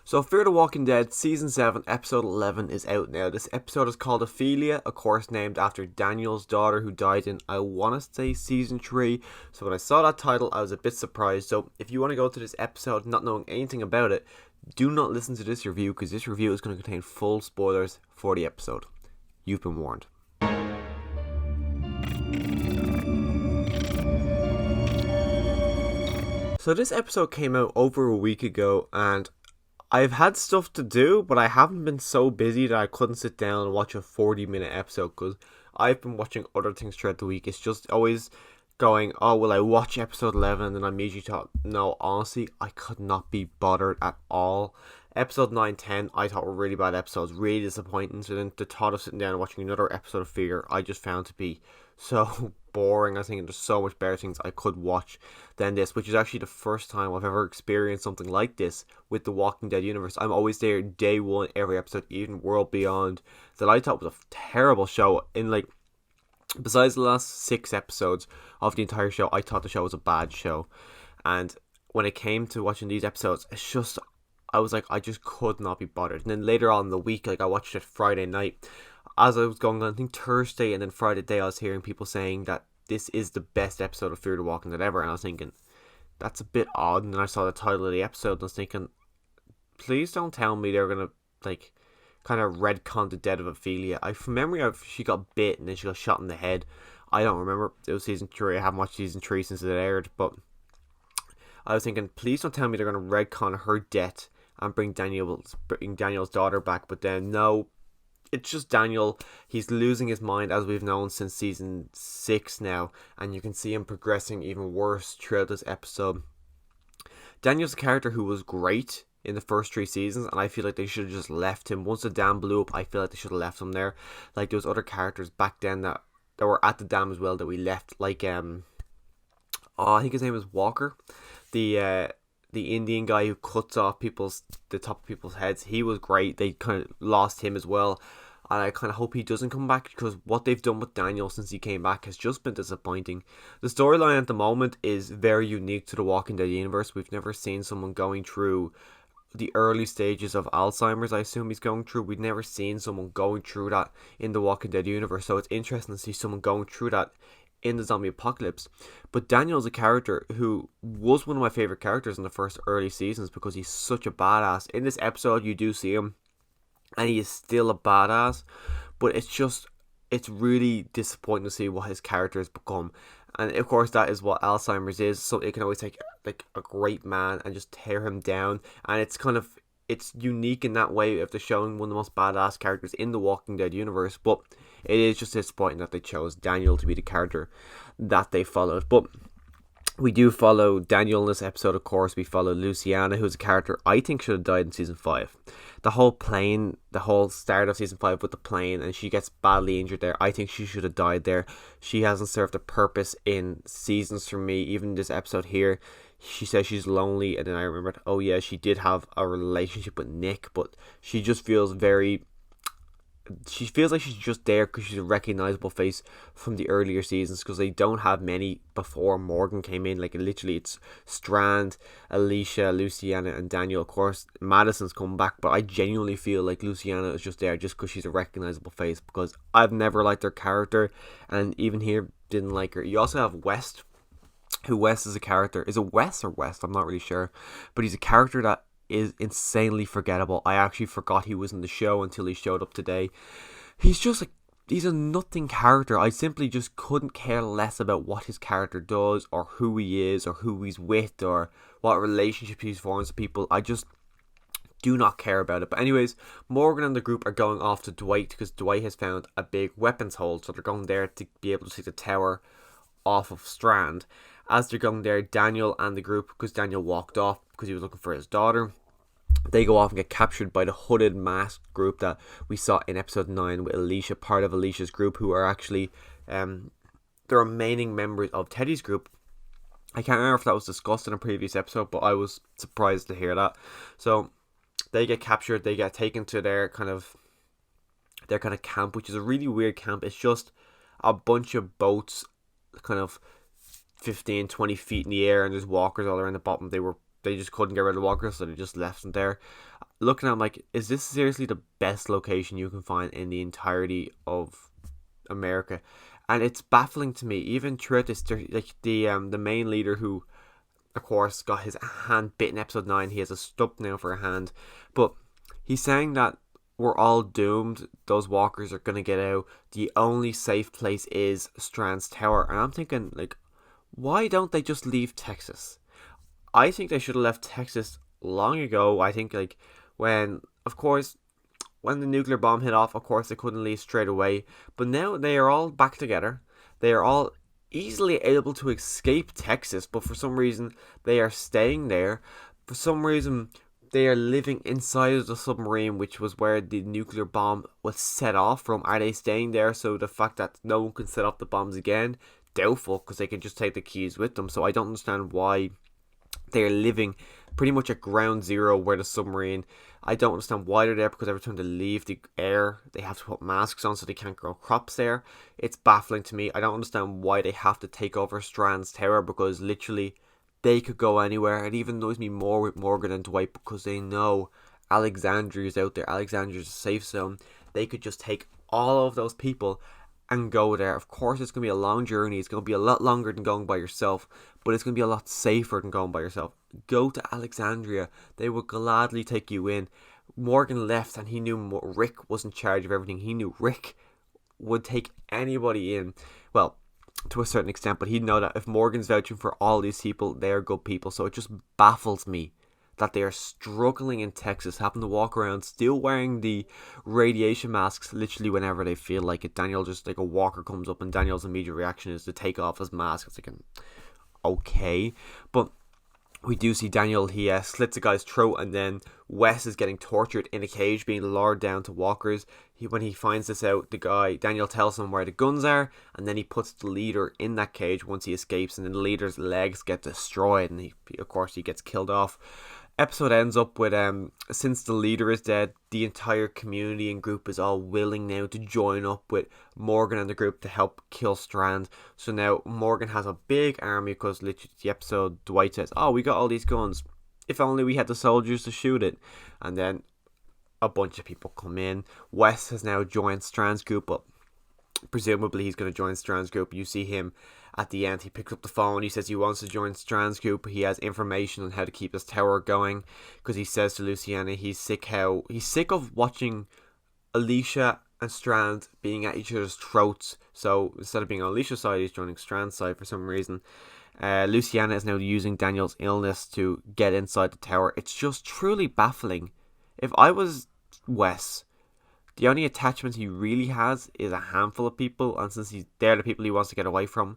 So, Fear the Walking Dead Season 7, Episode 11 is out now. This episode is called Ofelia, of course named after Daniel's daughter who died in, I want to say, Season 3. So when I saw that title, I was a bit surprised. So if you want to go to this episode not knowing anything about it, do not listen to this review because this review is going to contain full spoilers for the episode. You've been warned. So this episode came out over a week ago and I've had stuff to do, but I haven't been so busy that I couldn't sit down and watch a 40-minute episode because I've been watching other things throughout the week. It's just always going, oh, will I watch episode 11? And then I immediately thought, no, honestly, I could not be bothered at all. Episode 9, 10, I thought were really bad episodes, really disappointing. So then the thought of sitting down and watching another episode of Fear, I just found to be so boring. I think there's so much better things I could watch than this, which is actually the first time I've ever experienced something like this with the Walking Dead universe. I'm always there day one, every episode, even World Beyond, that I thought was a terrible show. Besides the last 6 episodes of the entire show, I thought the show was a bad show. And when it came to watching these episodes, it's just, I was like, I just could not be bothered. And then later on in the week, I watched it Friday night. As I was going on, I think Thursday and then Friday day, I was hearing people saying that this is the best episode of Fear the Walking Dead ever. And I was thinking, that's a bit odd. And then I saw the title of the episode and I was thinking, please don't tell me they're going to, kind of retcon the death of Ofelia. From memory, she got bit and then she got shot in the head. I don't remember. It was season 3. I haven't watched season 3 since it aired. But I was thinking, please don't tell me they're going to retcon her death and bring Daniel's daughter back. But then, no. It's just Daniel. He's losing his mind, as we've known since season 6 now, and you can see him progressing even worse throughout this episode. Daniel's a character who was great in the first 3 seasons, and I feel like they should have just left him. Once the dam blew up, I feel like they should have left him there. Like there was other characters back then that were at the dam as well that we left. Like I think his name was Walker, the Indian guy who cuts off the top of people's heads. He was great. They kind of lost him as well. And I kind of hope he doesn't come back because what they've done with Daniel since he came back has just been disappointing. The storyline at the moment is very unique to the Walking Dead universe. We've never seen someone going through the early stages of Alzheimer's, I assume he's going through. We've never seen someone going through that in the Walking Dead universe. So it's interesting to see someone going through that in the zombie apocalypse. But Daniel's a character who was one of my favourite characters in the first early seasons because he's such a badass. In this episode, you do see him and he is still a badass, but it's really disappointing to see what his character has become. And of course that is what Alzheimer's is, so it can always take like a great man and just tear him down. And it's unique in that way of showing one of the most badass characters in the Walking Dead universe, but it is just disappointing that they chose Daniel to be the character that they followed. But we do follow Daniel in this episode, of course. We follow Luciana, who's a character I think should have died in season 5. The whole start of season 5 with the plane, and she gets badly injured there. I think she should have died there. She hasn't served a purpose in seasons for me. Even this episode here, she says she's lonely, and then I remembered, oh yeah, she did have a relationship with Nick, but she just feels she feels like she's just there because she's a recognizable face from the earlier seasons, because they don't have many before Morgan came in. Like literally it's Strand, Alicia, Luciana and Daniel. Of course Madison's come back, but I genuinely feel like Luciana is just there just because she's a recognizable face, because I've never liked her character, and even here didn't like her. You also have West, who West is a character. Is it West or West? I'm not really sure, but he's a character that is insanely forgettable. I actually forgot he was in the show until he showed up today. He's a nothing character. I simply just couldn't care less about what his character does or who he is or who he's with or what relationship he forms with people. I just do not care about it. But anyways, Morgan and the group are going off to Dwight because Dwight has found a big weapons hold, so they're going there to be able to take the tower off of Strand. As they're going there, Daniel and the group, because Daniel walked off because he was looking for his daughter, they go off and get captured by the hooded masked group that we saw in episode 9 with Alicia, part of Alicia's group, who are actually the remaining members of Teddy's group. I can't remember if that was discussed in a previous episode, but I was surprised to hear that. So they get captured, they get taken to their kind of camp, which is a really weird camp. It's just a bunch of boats kind of 15-20 feet in the air, and there's walkers all around the bottom. They were they just couldn't get rid of the walkers, so they just left them there. Looking at them like, is this seriously the best location you can find in the entirety of America? And it's baffling to me, even throughout this, like the main leader who, of course, got his hand bitten in episode 9. He has a stub now for a hand, but he's saying that we're all doomed. Those walkers are gonna get out. The only safe place is Strand's Tower, and I'm thinking, like, why don't they just leave Texas? I think they should have left Texas long ago. I think, like, when, of course, when the nuclear bomb hit off, of course, they couldn't leave straight away. But now they are all back together. They are all easily able to escape Texas, but for some reason, they are staying there. For some reason, they are living inside of the submarine, which was where the nuclear bomb was set off from. Are they staying there? So the fact that no one can set off the bombs again, doubtful, because they can just take the keys with them. So I don't understand why they're living pretty much at ground zero where the submarine. I don't understand why they're there, because every time they leave the air, they have to put masks on so they can't grow crops there. It's baffling to me. I don't understand why they have to take over Strand's Tower, because literally they could go anywhere. It even annoys me more with Morgan and Dwight, because they know Alexandria's out there. Alexandria's a safe zone. They could just take all of those people and go there. Of course, it's going to be a long journey. It's going to be a lot longer than going by yourself, but it's going to be a lot safer than going by yourself. Go to Alexandria. They would gladly take you in. Morgan left and he knew Rick was in charge of everything. He knew Rick would take anybody in. Well, to a certain extent, but he'd know that if Morgan's vouching for all these people, they are good people. So it just baffles me that they are struggling in Texas, having to walk around still wearing the radiation masks literally whenever they feel like it. Daniel, just like, a walker comes up and Daniel's immediate reaction is to take off his mask. It's like, okay, but we do see Daniel, he slits a guy's throat, and then Wes is getting tortured in a cage, being lured down to walkers. When he finds this out, Daniel tells him where the guns are, and then he puts the leader in that cage once he escapes, and then the leader's legs get destroyed, and of course he gets killed off. Episode ends up with, since the leader is dead, the entire community and group is all willing now to join up with Morgan and the group to help kill Strand. So now Morgan has a big army, because literally the episode, Dwight says, oh, we got all these guns. If only we had the soldiers to shoot it. And then a bunch of people come in. Wes has now joined Strand's group, but presumably he's going to join Strand's group. You see him at the end. He picks up the phone. He says he wants to join Strand's group. He has information on how to keep his tower going, because he says to Luciana he's sick of watching Alicia and Strand being at each other's throats. So instead of being on Alicia's side, he's joining Strand's side for some reason. Luciana is now using Daniel's illness to get inside the tower. It's just truly baffling. If I was Wes, the only attachment he really has is a handful of people, and since they're the people he wants to get away from,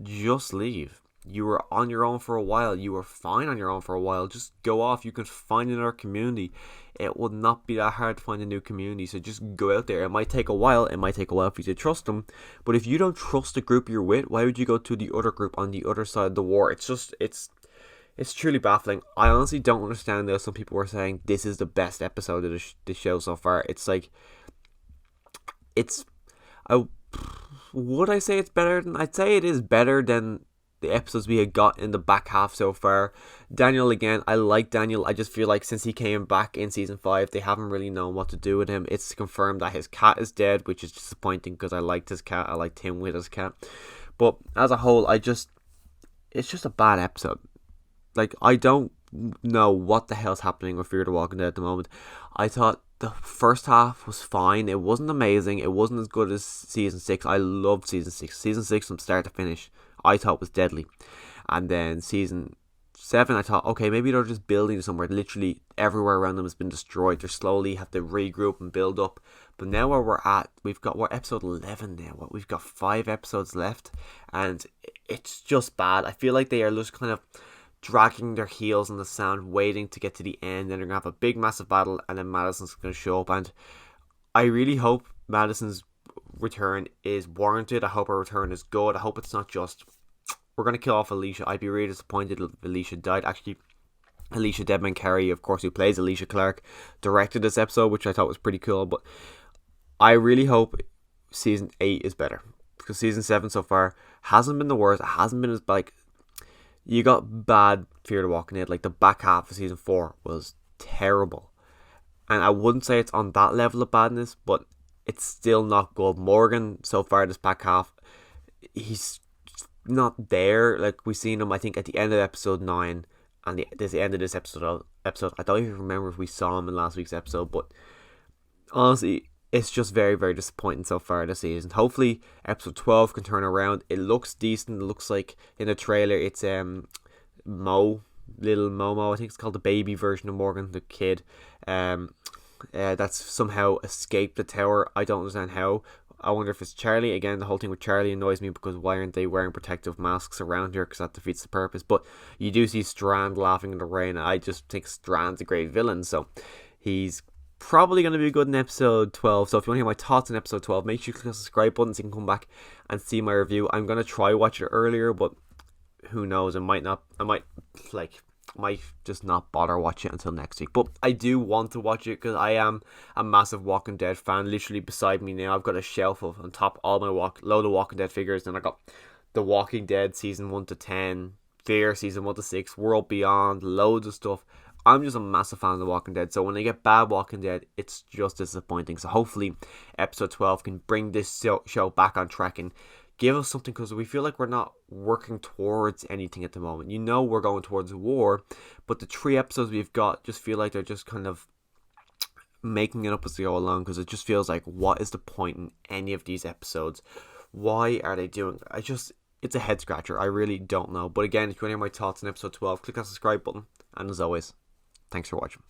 just leave. You were on your own for a while. You were fine on your own for a while. Just go off. You can find another community. It would not be that hard to find a new community, so just go out there. It might take a while. It might take a while for you to trust them, but if you don't trust the group you're with, why would you go to the other group on the other side of the war? It's truly baffling. I honestly don't understand though. Some people were saying this is the best episode of the show so far. It's like, would I say it's better than? I'd say it is better than the episodes we had got in the back half so far. Daniel, again, I like Daniel. I just feel like since he came back in season 5, they haven't really known what to do with him. It's confirmed that his cat is dead, which is disappointing because I liked his cat. I liked him with his cat. But as a whole, it's just a bad episode. Like, I don't know what the hell's happening with Fear the Walking Dead at the moment. I thought the first half was fine. It wasn't amazing. It wasn't as good as season 6. I loved season 6. Season 6 from start to finish, I thought was deadly. And then season 7, I thought, okay, maybe they're just building somewhere. Literally everywhere around them has been destroyed. They slowly have to regroup and build up. But now where we're episode 11 now. We've got 5 episodes left, and it's just bad. I feel like they are just kind of dragging their heels in the sand, waiting to get to the end. Then they're gonna have a big massive battle, and then Madison's gonna show up. And I really hope Madison's return is warranted. I hope her return is good. I hope it's not just, we're gonna kill off Alicia. I'd be really disappointed if Alicia died. Actually, Alicia Deadman Carey, of course, who plays Alicia Clark, directed this episode, which I thought was pretty cool. But I really hope season 8 is better, because season 7 so far hasn't been the worst. It hasn't been as, like, You got bad Fear the Walking Dead. Like, the back half of season 4 was terrible. And I wouldn't say it's on that level of badness, but it's still not good. Morgan, so far this back half, he's not there. Like, we've seen him, I think, at the end of episode 9 and the end of this episode. I don't even remember if we saw him in last week's episode, but honestly, it's just very, very disappointing so far this season. Hopefully, episode 12 can turn around. It looks decent. It looks like in the trailer, it's little Momo, I think it's called, the baby version of Morgan, the kid. That's somehow escaped the tower. I don't understand how. I wonder if it's Charlie. Again, the whole thing with Charlie annoys me because why aren't they wearing protective masks around here? Because that defeats the purpose. But you do see Strand laughing in the rain. I just think Strand's a great villain, so he's probably going to be good in episode 12. So if you want to hear my thoughts on episode 12, make sure you click the subscribe button so you can come back and see my review. I'm going to try watch it earlier, but who knows? I might just not bother watching it until next week. But I do want to watch it because I am a massive Walking Dead fan. Literally beside me now, I've got a shelf of on top all my load of Walking Dead figures. And I got The Walking Dead season 1 to 10, Fear season 1 to 6, World Beyond, loads of stuff. I'm just a massive fan of The Walking Dead. So when I get bad Walking Dead, it's just disappointing. So hopefully episode 12 can bring this show back on track and give us something, because we feel like we're not working towards anything at the moment. You know, we're going towards war, but the 3 episodes we've got just feel like they're just kind of making it up as they go along, because it just feels like, what is the point in any of these episodes? Why are they doing it? It's a head scratcher. I really don't know. But again, if you want to hear my thoughts on episode 12, click that subscribe button, and as always, thanks for watching.